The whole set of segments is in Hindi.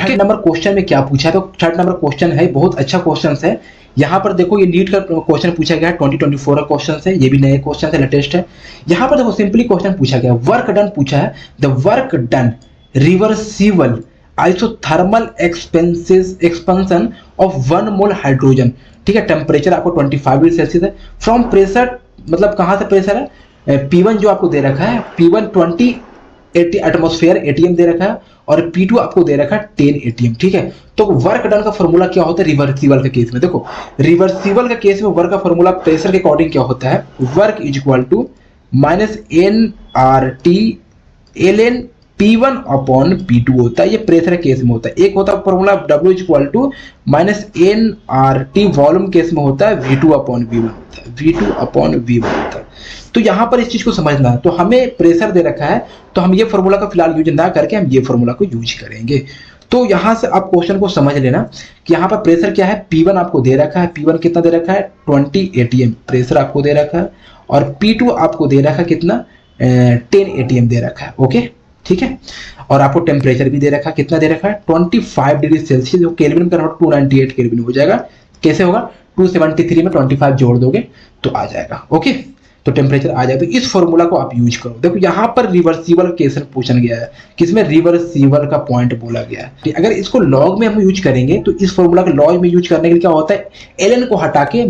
थर्ड नंबर क्वेश्चन में क्या पूछा है, तो थर्ड नंबर क्वेश्चन है, बहुत अच्छा क्वेश्चन है। यहाँ पर देखो ये नीट का क्वेश्चन पूछा गया है, 2024 का क्वेश्चन है, ये भी नए क्वेश्चन है, लेटेस्ट है। यहाँ पर देखो सिंपली क्वेश्चन पूछा गया, वर्क डन पूछा है, the work done reversible isothermal expansion of 1 mole hydrogen, ठीक है। टेम्परेचर आपको 25 डिग्री सेल्सियस है, फ्रॉम प्रेशर, मतलब कहाँ से प्रेशर है, P1 जो आपको दे रखा है, P1 20 80 एटमॉस्फेयर एटीएम दे रखा है, और P2 आपको दे रखा है 10 एटीएम, ठीक है। तो वर्क डन का फॉर्मूला क्या होता है रिवर्सिबल के केस में, देखो रिवर्सिबल के केस में वर्क का फॉर्मूला प्रेशर के अकॉर्डिंग क्या होता है, work is equal to minus NRT ln P1 upon P2 होता है, ये प्रेशर केस में होता है। एक होता है formula W is equal to minus NRT volume case में होता है, V2 अपॉन V1 होता है, V2 अपॉन V1 होता है। तो यहाँ पर इस चीज को समझना है, तो हमें प्रेशर दे रखा है, तो हम ये फॉर्मूला का फिलहाल यूज ना करके हम ये फॉर्मूला को यूज करेंगे। तो यहाँ से आप क्वेश्चन को समझ लेना कि यहाँ पर प्रेशर क्या है, P1 आपको दे रखा है, P1 कितना दे रखा है 20 ATM प्रेशर आपको दे रखा है, और P2 आपको दे रखा है कितना 10 ATM दे रखा है, ओके ठीक है। और आपको टेम्परेचर भी दे रखा है, कितना दे रखा है 25 डिग्री सेल्सियस, जो केल्विन का 298 केल्विन हो जाएगा। कैसे होगा, 273 में 25 जोड़ दोगे तो आ जाएगा, ओके। तो टेम्परेचर आ जाए, तो इस फॉर्मूला को आप यूज करो। देखो यहाँ पर रिवर्सिबल केस पूछा गया है, किसमें रिवर्सिबल का पॉइंट बोला गया है। अगर इसको लॉग में हम यूज करेंगे तो इस फॉर्मूला को लॉग में यूज करने के लिए क्या होता है, ln को हटा के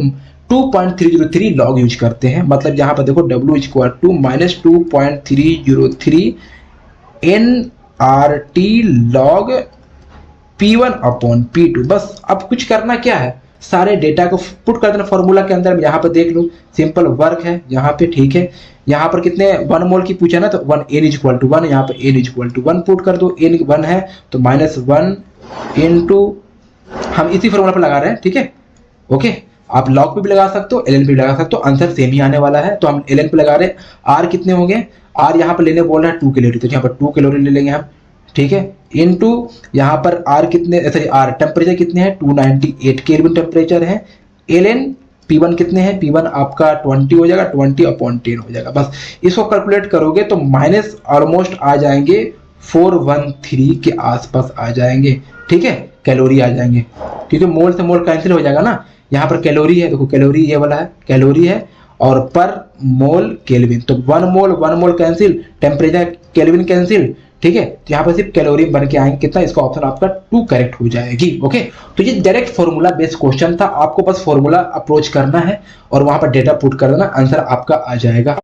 2.303 लॉग यूज करते हैं। मतलब यहाँ पर देखो W is equal to minus 2.303 NRT log P1 upon P2। बस अब कुछ करना क्या है, सारे डेटा को पुट कर देना फॉर्मूला के अंदर। यहाँ पर देख लो सिंपल वर्क है यहाँ पे, ठीक है। यहाँ पर कितने 1 मोल की पूछा ना, तो 1 N इज इक्वल टू 1, यहाँ पे N is equal to 1 put कर दो, N 1 है तो माइनस 1 इंटू, हम इसी फॉर्मूला पर लगा रहे हैं, ठीक है ओके। आप लॉग पे भी लगा सकते हो, ln पे भी लगा सकते हो, आंसर सेम ही आने वाला है। तो हम ln पे लगा रहे हैं, R कितने होंगे, R यहाँ पर लेने बोल रहा है 2 कैलोरी, तो यहाँ पर 2 कैलोरी ले लेंगे हम, ठीक है। इनटू यहाँ पर R कितने, सॉरी R टेम्परेचर कितने हैं 298 केल्विन टेम्परेचर है। ln P1 कितने हैं, P1 आपका 20 हो जाएगा, 20 अपॉन 10 हो जाएगा। बस इसको कैलकुलेट करोगे तो माइनस ऑलमोस्ट आ जाएंगे 413 के आसपास आ जाएंगे, ठीक है। कैलोरी आ जाएंगे, क्योंकि मोल से मोल कैंसिल हो जाएगा ना। यहाँ पर कैलोरी है, देखो कैलोरी ये वाला है, कैलोरी है, और पर मोल केल्विन, तो 1 मोल कैंसिल, टेम्परेचर केल्विन कैंसिल, ठीक है। तो यहाँ पर सिर्फ कैलोरी बन के आएंगे, कितना, इसका ऑप्शन आपका 2 करेक्ट हो जाएगी, ओके। तो ये डायरेक्ट फॉर्मूला बेस्ड क्वेश्चन था, आपको बस फॉर्मूला अप्रोच करना है और वहां पर डेटा पुट कर देना, आंसर आपका आ जाएगा।